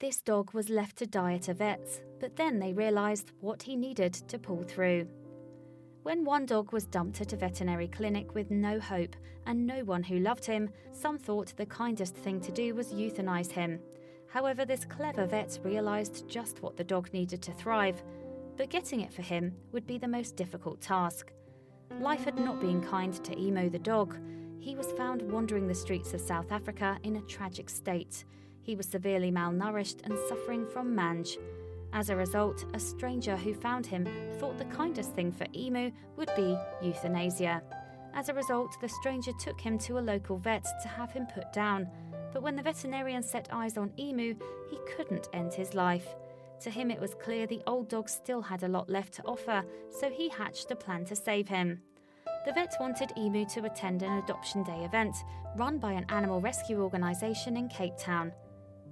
This dog was left to die at a vet's, but then they realised what he needed to pull through. When one dog was dumped at a veterinary clinic with no hope and no one who loved him, some thought the kindest thing to do was euthanize him. However, this clever vet realised just what the dog needed to thrive, but getting it for him would be the most difficult task. Life had not been kind to Emo the dog. He was found wandering the streets of South Africa in a tragic state. He was severely malnourished and suffering from mange. As a result, a stranger who found him thought the kindest thing for Emu would be euthanasia. As a result, the stranger took him to a local vet to have him put down. But when the veterinarian set eyes on Emu, he couldn't end his life. To him it was clear the old dog still had a lot left to offer, so he hatched a plan to save him. The vet wanted Emu to attend an Adoption Day event run by an animal rescue organisation in Cape Town.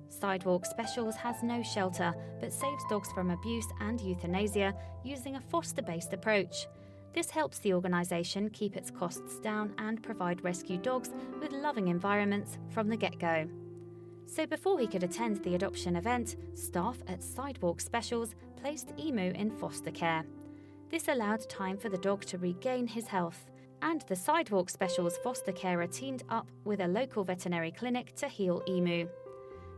Sidewalk Specials has no shelter, but saves dogs from abuse and euthanasia using a foster-based approach. This helps the organisation keep its costs down and provide rescue dogs with loving environments from the get-go. So before he could attend the adoption event, staff at Sidewalk Specials placed Emu in foster care. This allowed time for the dog to regain his health, and the Sidewalk Specials foster carer teamed up with a local veterinary clinic to heal Emu.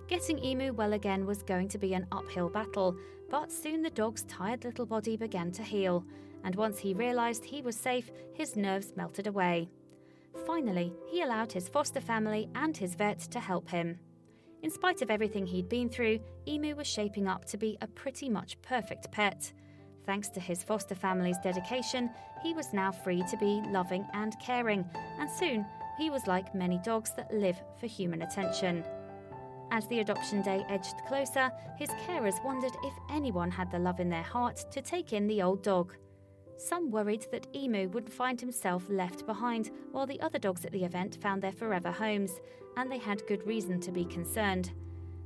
Getting Emu well again was going to be an uphill battle, but soon the dog's tired little body began to heal, and once he realised he was safe, his nerves melted away. Finally, he allowed his foster family and his vet to help him. In spite of everything he'd been through, Emu was shaping up to be a pretty much perfect pet. Thanks to his foster family's dedication, he was now free to be loving and caring, and soon he was like many dogs that live for human attention. As the adoption day edged closer, his carers wondered if anyone had the love in their heart to take in the old dog. Some worried that Emu would find himself left behind, while the other dogs at the event found their forever homes, and they had good reason to be concerned.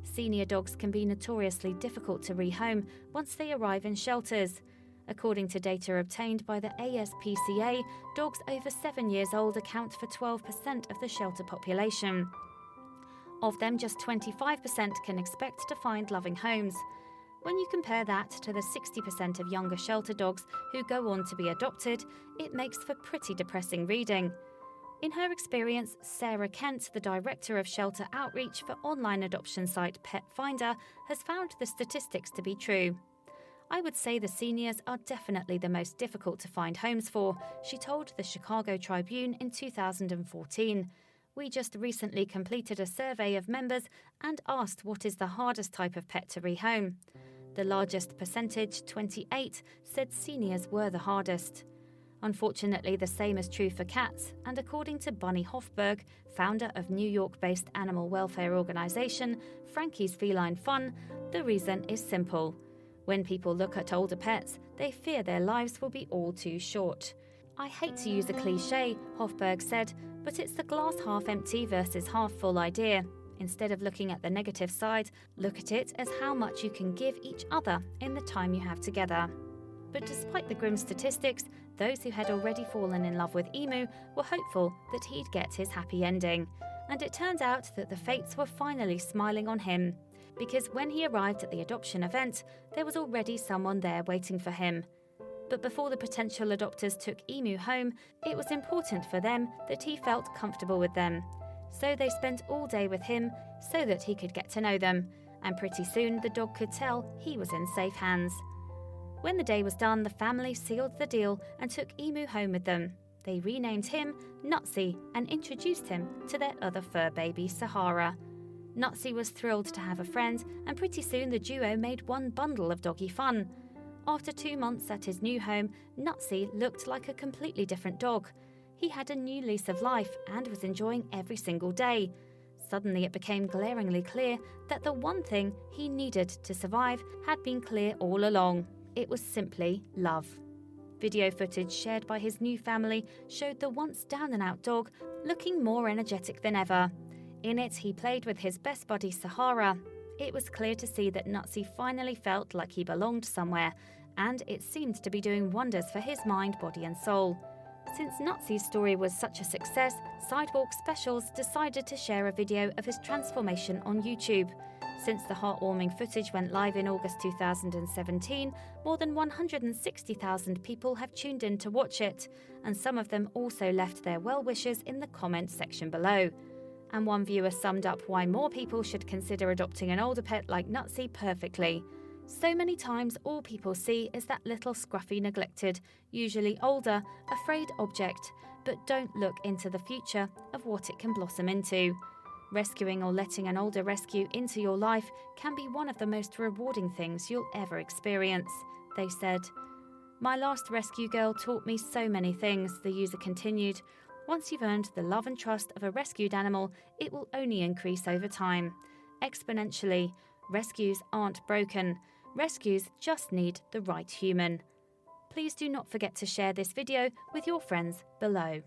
Senior dogs can be notoriously difficult to rehome once they arrive in shelters. According to data obtained by the ASPCA, dogs over 7 years old account for 12% of the shelter population. Of them, just 25% can expect to find loving homes. When you compare that to the 60% of younger shelter dogs who go on to be adopted, it makes for pretty depressing reading. In her experience, Sarah Kent, the director of shelter outreach for online adoption site Petfinder, has found the statistics to be true. I would say the seniors are definitely the most difficult to find homes for, she told the Chicago Tribune in 2014. We just recently completed a survey of members and asked what is the hardest type of pet to rehome. The largest percentage, 28, said seniors were the hardest. Unfortunately, the same is true for cats, and according to Bonnie Hoffberg, founder of New York-based animal welfare organisation Frankie's Feline Fun, the reason is simple. When people look at older pets, they fear their lives will be all too short. I hate to use a cliche, Hofburg said, but it's the glass half empty versus half full idea. Instead of looking at the negative side, look at it as how much you can give each other in the time you have together. But despite the grim statistics, those who had already fallen in love with Emu were hopeful that he'd get his happy ending. And it turned out that the fates were finally smiling on him. Because when he arrived at the adoption event, there was already someone there waiting for him. But before the potential adopters took Emu home, it was important for them that he felt comfortable with them. So they spent all day with him so that he could get to know them, and pretty soon the dog could tell he was in safe hands. When the day was done, the family sealed the deal and took Emu home with them. They renamed him Nutsi and introduced him to their other fur baby, Sahara. Nutsi was thrilled to have a friend, and pretty soon the duo made one bundle of doggy fun. After 2 months at his new home, Nutsi looked like a completely different dog. He had a new lease of life and was enjoying every single day. Suddenly it became glaringly clear that the one thing he needed to survive had been clear all along. It was simply love. Video footage shared by his new family showed the once down-and-out dog looking more energetic than ever. In it, he played with his best buddy Sahara. It was clear to see that Nutsi finally felt like he belonged somewhere, and it seemed to be doing wonders for his mind, body and soul. Since Nutsi's story was such a success, Sidewalk Specials decided to share a video of his transformation on YouTube. Since the heartwarming footage went live in August 2017, more than 160,000 people have tuned in to watch it, and some of them also left their well wishes in the comments section below. And one viewer summed up why more people should consider adopting an older pet like Nutsi perfectly. So many times all people see is that little scruffy neglected, usually older, afraid object, but don't look into the future of what it can blossom into. Rescuing or letting an older rescue into your life can be one of the most rewarding things you'll ever experience, they said. My last rescue girl taught me so many things, the user continued. Once you've earned the love and trust of a rescued animal, it will only increase over time. Exponentially. Rescues aren't broken. Rescues just need the right human. Please do not forget to share this video with your friends below.